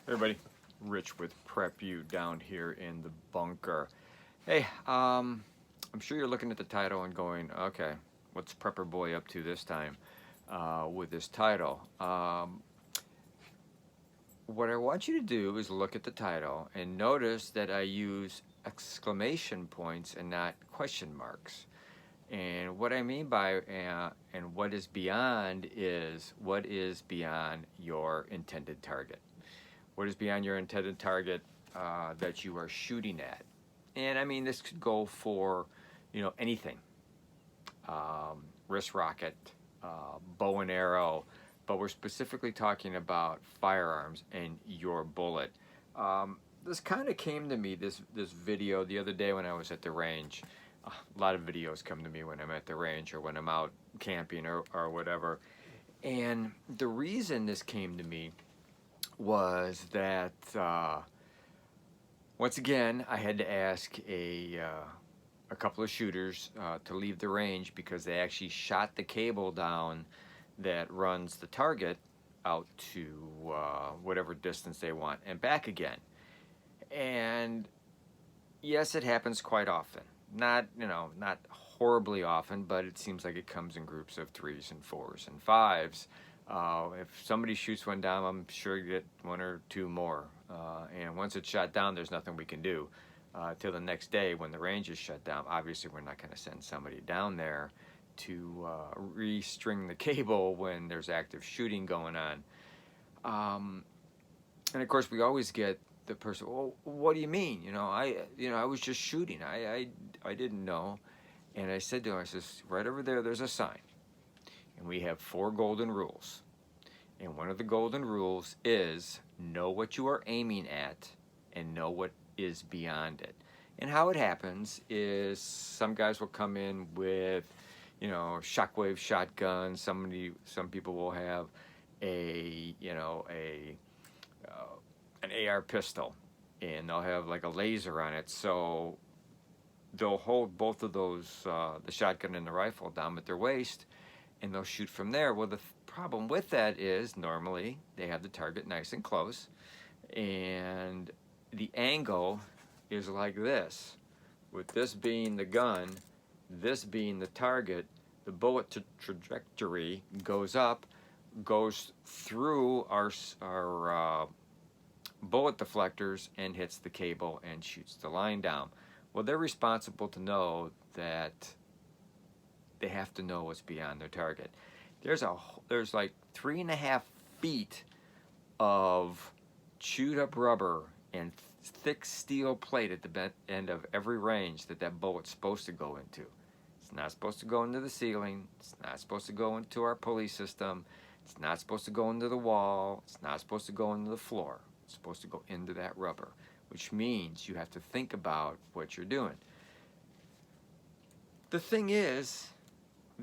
Everybody, Rich with Prep U down here in the bunker. Hey, I'm sure you're looking at the title and going, okay, what's Prepper Boy up to this time with this title? What I want you to do is look at the title and notice that I use exclamation points and not question marks. And what I mean by and what is beyond is what is beyond your intended target. What is beyond your intended target that you are shooting at? And I mean, this could go for, anything. Wrist rocket, bow and arrow, but we're specifically talking about firearms and your bullet. This kind of came to me, this video, the other day when I was at the range. A lot of videos come to me when I'm at the range or when I'm out camping or whatever. And the reason this came to me was that once again I had to ask a couple of shooters to leave the range because they actually shot the cable down that runs the target out to whatever distance they want and back again. And yes, it happens quite often. Not horribly often, but it seems like it comes in groups of 3s and 4s and 5s. If somebody shoots one down, I'm sure you get 1 or 2 more. And once it's shot down, there's nothing we can do till the next day when the range is shut down. Obviously, we're not going to send somebody down there to restring the cable when there's active shooting going on. And of course, we always get the person, well, what do you mean? I was just shooting. I didn't know. And I said to him, I says, right over there, there's a sign. And we have 4 golden rules. And one of the golden rules is know what you are aiming at and know what is beyond it. And how it happens is some guys will come in with, shockwave shotguns. Some people will have an AR pistol, and they'll have like a laser on it. So they'll hold both of those, the shotgun and the rifle, down at their waist, and they'll shoot from there. Well, the problem with that is normally they have the target nice and close, and the angle is like this, with this being the gun, this being the target. The bullet trajectory goes up, goes through our bullet deflectors and hits the cable and shoots the line down. Well, they're responsible to know that they have to know what's beyond their target. There's like 3.5 feet of chewed up rubber and thick steel plate at the end of every range that bullet's supposed to go into. It's not supposed to go into the ceiling. It's not supposed to go into our pulley system. It's not supposed to go into the wall. It's not supposed to go into the floor. It's supposed to go into that rubber, which means you have to think about what you're doing. The thing is,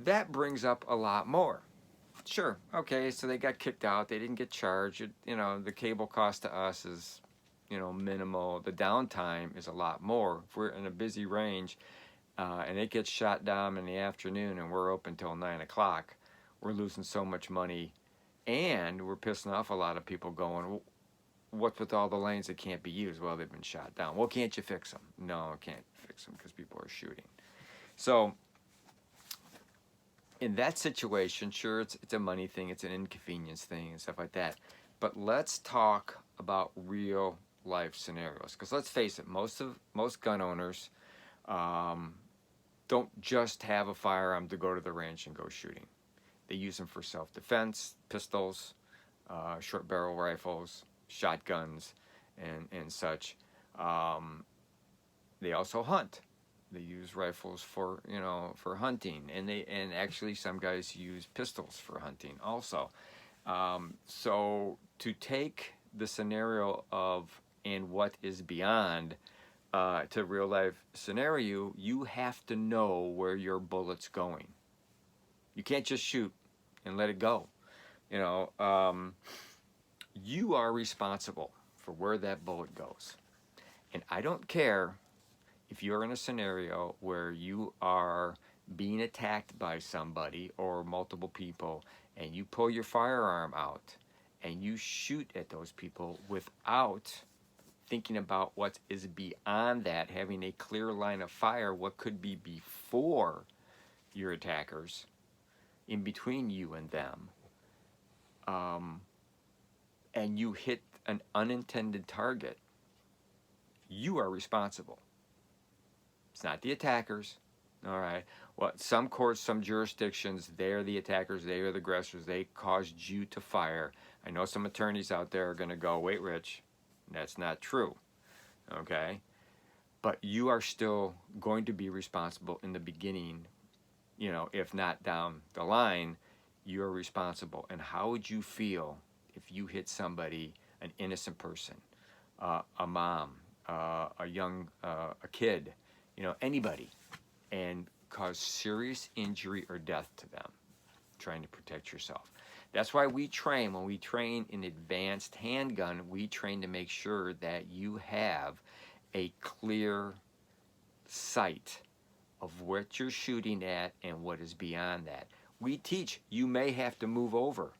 that brings up a lot more. Sure, okay, so they got kicked out. They didn't get charged. The cable cost to us is, minimal. The downtime is a lot more. If we're in a busy range and it gets shot down in the afternoon and we're open till 9 o'clock, we're losing so much money, and we're pissing off a lot of people going, what's with all the lanes that can't be used? Well, they've been shot down. Well, can't you fix them? No, I can't fix them because people are shooting. So in that situation, sure, it's a money thing, it's an inconvenience thing and stuff like that. But let's talk about real life scenarios, because let's face it, most gun owners don't just have a firearm to go to the range and go shooting. They use them for self-defense, pistols, short barrel rifles, shotguns, and such. They also hunt. They use rifles for hunting, and actually some guys use pistols for hunting also. So to take the scenario of and what is beyond to real life scenario, you have to know where your bullet's going. You can't just shoot and let it go. You are responsible for where that bullet goes. And I don't care if you're in a scenario where you are being attacked by somebody or multiple people and you pull your firearm out and you shoot at those people without thinking about what is beyond that, having a clear line of fire, what could be before your attackers, in between you and them, and you hit an unintended target, you are responsible. It's not the attackers. All right. Well, some courts, some jurisdictions, they're the attackers, they are the aggressors, they caused you to fire. I know some attorneys out there are going to go, wait, Rich, that's not true. Okay. But you are still going to be responsible in the beginning, you know, if not down the line, you are responsible. And how would you feel if you hit somebody, an innocent person, a mom, a young, a kid, you know, anybody, and cause serious injury or death to them, trying to protect yourself? That's why we train, when we train in advanced handgun, we train to make sure that you have a clear sight of what you're shooting at and what is beyond that. We teach you may have to move over,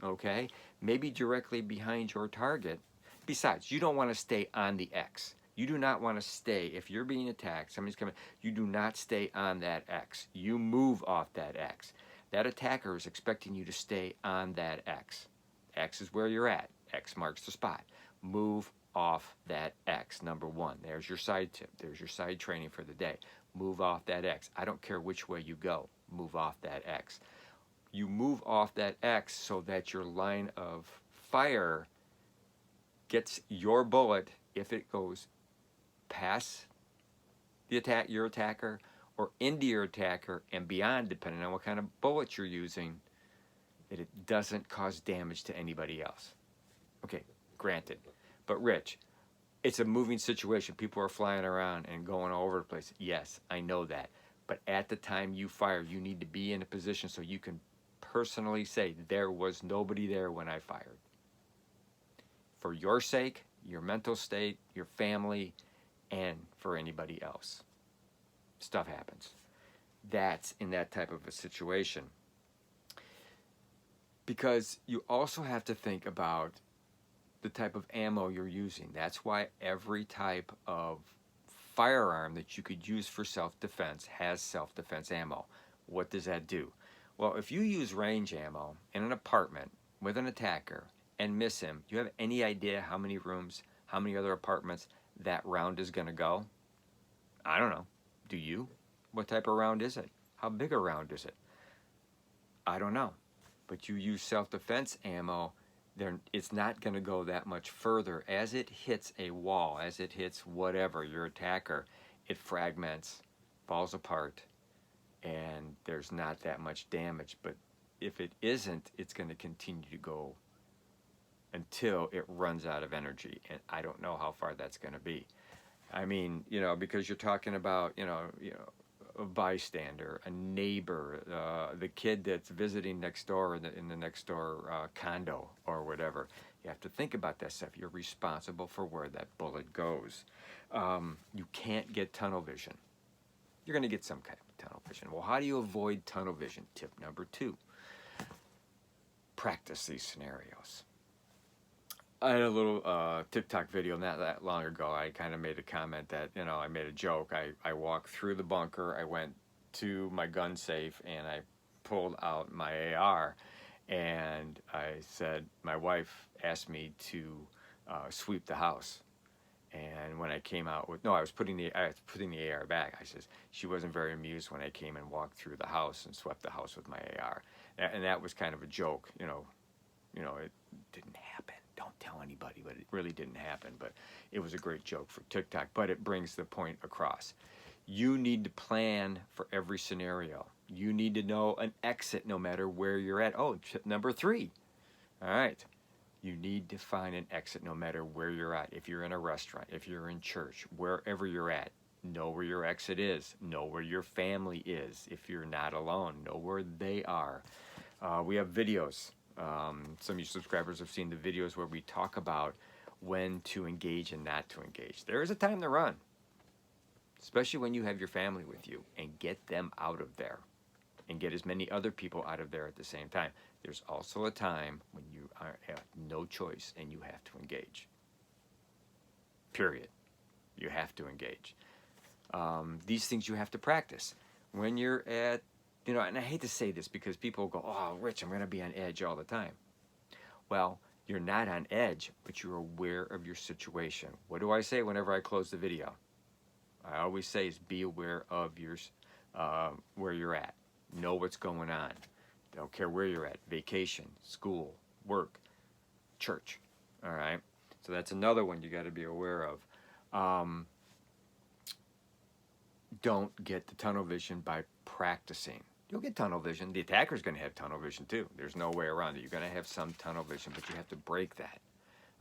okay? Maybe directly behind your target. Besides, you don't want to stay on the X. You do not want to stay, if you're being attacked, somebody's coming, you do not stay on that X. You move off that X. That attacker is expecting you to stay on that X. X is where you're at. X marks the spot. Move off that X, number one. There's your side tip. There's your side training for the day. Move off that X. I don't care which way you go. Move off that X. You move off that X so that your line of fire gets your bullet, if it goes past your attacker or into your attacker and beyond, depending on what kind of bullet you're using, that it doesn't cause damage to anybody else. Okay, granted. But Rich, it's a moving situation. People are flying around and going all over the place. Yes, I know that. But at the time you fire, you need to be in a position so you can personally say, there was nobody there when I fired. For your sake, your mental state, your family, and for anybody else. Stuff happens. That's in that type of a situation. Because you also have to think about the type of ammo you're using. That's why every type of firearm that you could use for self-defense has self-defense ammo. What does that do? Well, if you use range ammo in an apartment with an attacker and miss him, do you have any idea how many rooms, how many other apartments that round is going to go? I don't know. Do you? What type of round is it? How big a round is it? I don't know. But you use self-defense ammo, it's not going to go that much further. As it hits a wall, as it hits whatever, your attacker, it fragments, falls apart, and there's not that much damage. But if it isn't, it's going to continue to go until it runs out of energy, and I don't know how far that's going to be. I mean, you know, because you're talking about, you know, a bystander, a neighbor, the kid that's visiting next door in the next door condo or whatever. You have to think about that stuff. You're responsible for where that bullet goes. You can't get tunnel vision. You're going to get some kind of tunnel vision. Well, how do you avoid tunnel vision? Tip number 2. Practice these scenarios. I had a little TikTok video not that long ago. I kind of made a comment that, you know, I made a joke. I walked through the bunker. I went to my gun safe and I pulled out my AR. And I said, my wife asked me to sweep the house. And when I came out with, no, I was putting the AR back. I says, she wasn't very amused when I came and walked through the house and swept the house with my AR. And that was kind of a joke, you know, it didn't happen. Don't tell anybody, but it really didn't happen. But it was a great joke for TikTok, but it brings the point across. You need to plan for every scenario. You need to know an exit no matter where you're at. Oh, tip number 3. All right. You need to find an exit no matter where you're at. If you're in a restaurant, if you're in church, wherever you're at, know where your exit is. Know where your family is. If you're not alone, know where they are. We have videos. Some of you subscribers have seen the videos where we talk about when to engage and not to engage. There is a time to run, especially when you have your family with you, and get them out of there. and get as many other people out of there at the same time. There's also a time when you have no choice and you have to engage. Period. You have to engage. These things you have to practice. When you're at, and I hate to say this because people go, oh, Rich, I'm going to be on edge all the time. Well, you're not on edge, but you're aware of your situation. What do I say whenever I close the video? I always say is be aware of where you're at. Know what's going on. Don't care where you're at. Vacation, school, work, church. All right? So that's another one you got to be aware of. Don't get the tunnel vision by practicing. You'll get tunnel vision. The attacker's going to have tunnel vision too. There's no way around it. You're going to have some tunnel vision, but you have to break that.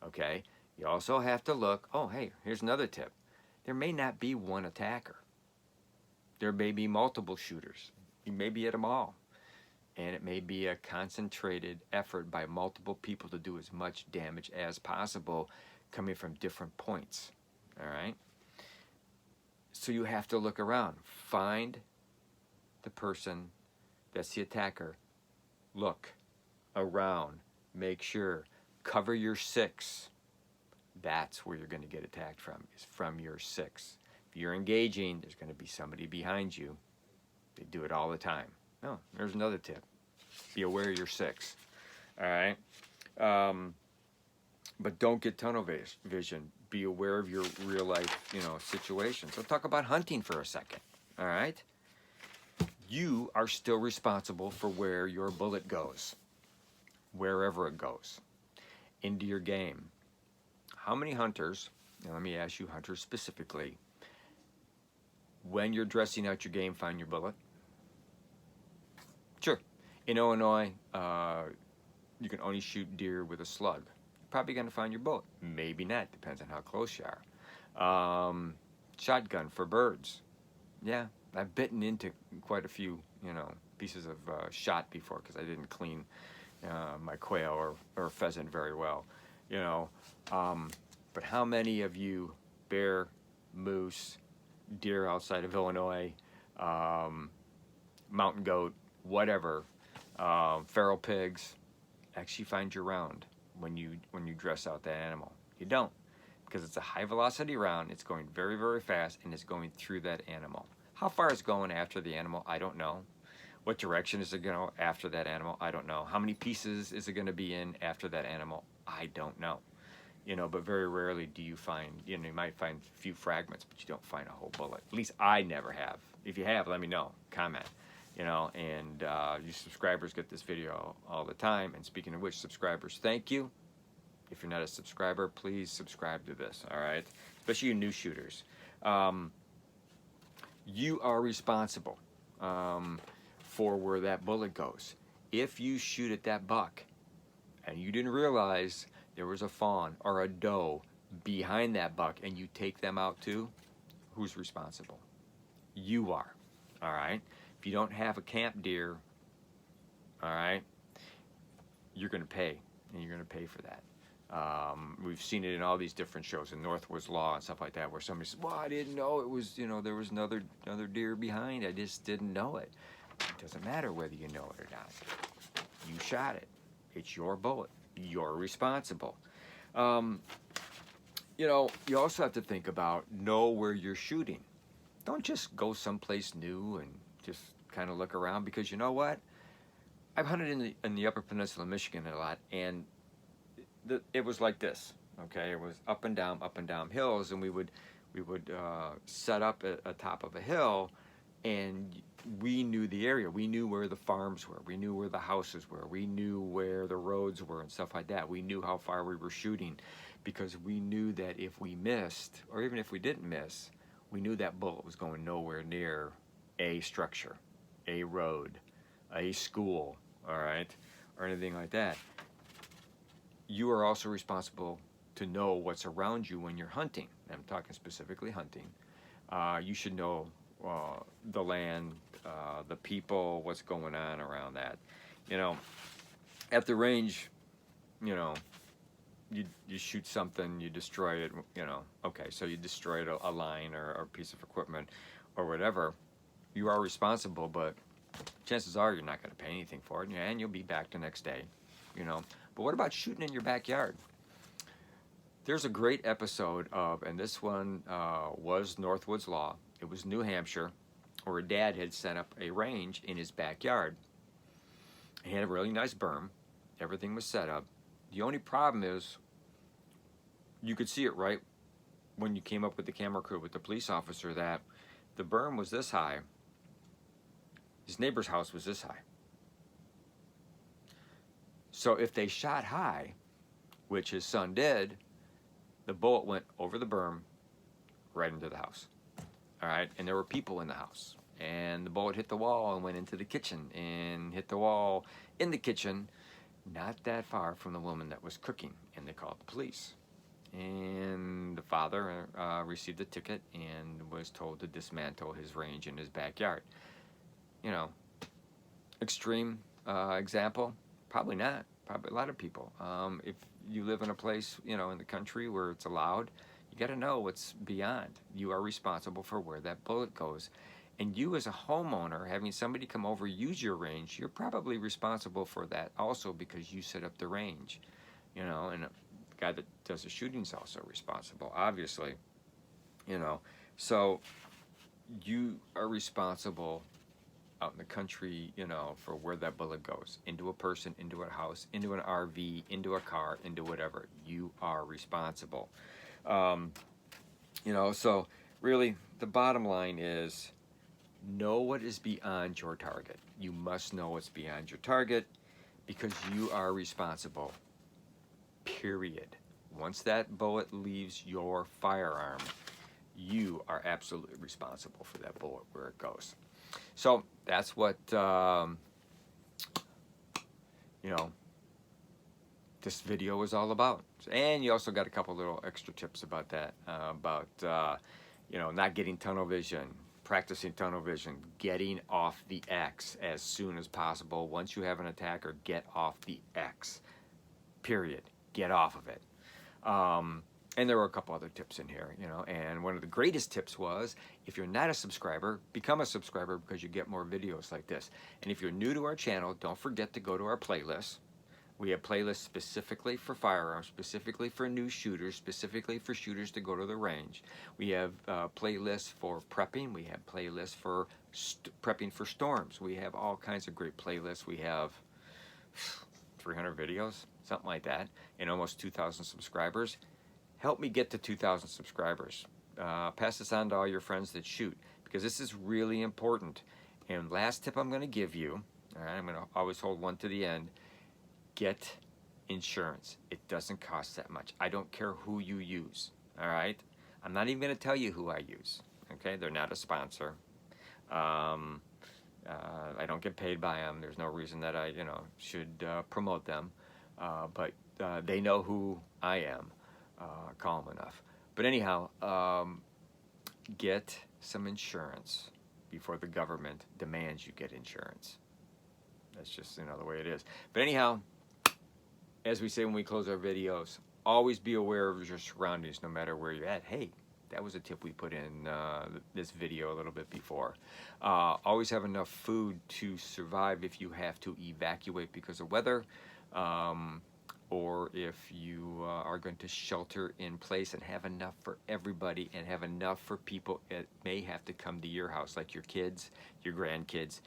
Okay? You also have to look. Oh, hey, here's another tip. There may not be one attacker. There may be multiple shooters. You may be at a mall. And it may be a concentrated effort by multiple people to do as much damage as possible coming from different points. All right? So you have to look around. Find the person that's the attacker. Look around. Make sure. Cover your 6. That's where you're going to get attacked from, is from your 6. If you're engaging, there's going to be somebody behind you. They do it all the time. Oh, there's another tip. Be aware of your 6. All right? But don't get tunnel vision. Be aware of your real life, situation. So talk about hunting for a second. All right? You are still responsible for where your bullet goes, wherever it goes, into your game. How many hunters, now let me ask you hunters specifically, when you're dressing out your game, find your bullet? Sure. In Illinois, you can only shoot deer with a slug. You're probably going to find your bullet. Maybe not. Depends on how close you are. Shotgun for birds. Yeah, I've bitten into quite a few, pieces of shot before because I didn't clean my quail or pheasant very well. But how many of you bear, moose, deer outside of Illinois, mountain goat, whatever, feral pigs, actually find your round when you dress out that animal? You don't, because it's a high velocity round. It's going very, very fast, and it's going through that animal. How far it's going after the animal, I don't know. What direction is it going after that animal? I don't know. How many pieces is it going to be in after that animal? I don't know. But very rarely do you find, you might find a few fragments, but you don't find a whole bullet. At least I never have. If you have, let me know. Comment. And you subscribers get this video all the time. And speaking of which, subscribers, thank you. If you're not a subscriber, please subscribe to this, all right? Especially you new shooters. You are responsible for where that bullet goes. If you shoot at that buck and you didn't realize there was a fawn or a doe behind that buck and you take them out too, who's responsible? You are, all right? If you don't have a camp deer, all right, you're going to pay, and you're going to pay for that. We've seen it in all these different shows, in Northwoods Law and stuff like that, where somebody says, well, I didn't know it was, there was another deer behind. I just didn't know it. It doesn't matter whether you know it or not. You shot it. It's your bullet. You're responsible. You also have to think about, know where you're shooting. Don't just go someplace new and just kind of look around, because you know what? I've hunted in the Upper Peninsula of Michigan a lot, and it was like this. Okay, it was up and down hills, and we would set up at the top of a hill, and we knew the area. We knew where the farms were. We knew where the houses were. We knew where the roads were and stuff like that. We knew how far we were shooting, because we knew that if we missed, or even if we didn't miss, we knew that bullet was going nowhere near a structure, a road, a school, all right, or anything like that. You are also responsible to know what's around you when you're hunting. I'm talking specifically hunting. You should know the land, the people, what's going on around that. At the range, you shoot something, you destroy it, okay, so you destroyed a line or a piece of equipment or whatever. You are responsible, but chances are you're not going to pay anything for it, and you'll be back the next day, you know. But what about shooting in your backyard? There's a great episode of, and this one was Northwood's Law. It was New Hampshire, where a dad had set up a range in his backyard. He had a really nice berm. Everything was set up. The only problem is you could see it right when you came up with the camera crew with the police officer that the berm was this high. His neighbor's house was this high. So if they shot high, which his son did, the bullet went over the berm right into the house. All right, and there were people in the house. And the bullet hit the wall and went into the kitchen and hit the wall in the kitchen, not that far from the woman that was cooking, and they called the police. And the father received a ticket and was told to dismantle his range in his backyard. You know, extreme example? Probably not. Probably a lot of people. If you live in a place, you know, in the country where it's allowed, you got to know what's beyond. You are responsible for where that bullet goes. And you as a homeowner, having somebody come over use your range, you're probably responsible for that also because you set up the range. You know, and the guy that does the shooting is also responsible, obviously. You know, so you are responsible out in the country, you know, for where that bullet goes. Into a person, into a house, into an RV, into a car, into whatever. You are responsible. You know, so really the bottom line is know what is beyond your target. You must know what's beyond your target because you are responsible, period. Once that bullet leaves your firearm, you are absolutely responsible for that bullet where it goes. So that's what, you know, this video is all about. And you also got a couple little extra tips about that, you know, not getting tunnel vision, practicing tunnel vision, getting off the X as soon as possible. Once you have an attacker, get off the X, period. Get off of it. And there were a couple other tips in here, you know, and one of the greatest tips was, if you're not a subscriber, become a subscriber because you get more videos like this. And if you're new to our channel, don't forget to go to our playlist. We have playlists specifically for firearms, specifically for new shooters, specifically for shooters to go to the range. We have playlists for prepping. We have playlists for prepping for storms. We have all kinds of great playlists. We have 300 videos, something like that, and almost 2,000 subscribers. Help me get to 2,000 subscribers. Pass this on to all your friends that shoot, because this is really important. And last tip I'm going to give you, all right, I'm going to always hold one to the end, get insurance. It doesn't cost that much. I don't care who you use, all right? I'm not even going to tell you who I use, okay? They're not a sponsor. I don't get paid by them. There's no reason that I, you know, should promote them. But they know who I am. Calm enough. But anyhow, get some insurance before the government demands you get insurance. That's just, you know, the way it is. But anyhow, as we say when we close our videos, always be aware of your surroundings no matter where you're at. Hey, that was a tip we put in this video a little bit before. Always have enough food to survive if you have to evacuate because of weather. Or if you are going to shelter in place and have enough for everybody and have enough for people that may have to come to your house, like your kids, your grandkids,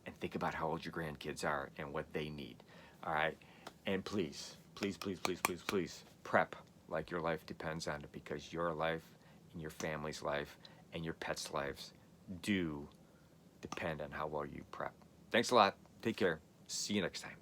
and think about how old your grandkids are and what they need, all right? And please, please, please, please, please, please, prep like your life depends on it because your life and your family's life and your pets' lives do depend on how well you prep. Thanks a lot. Take care. See you next time.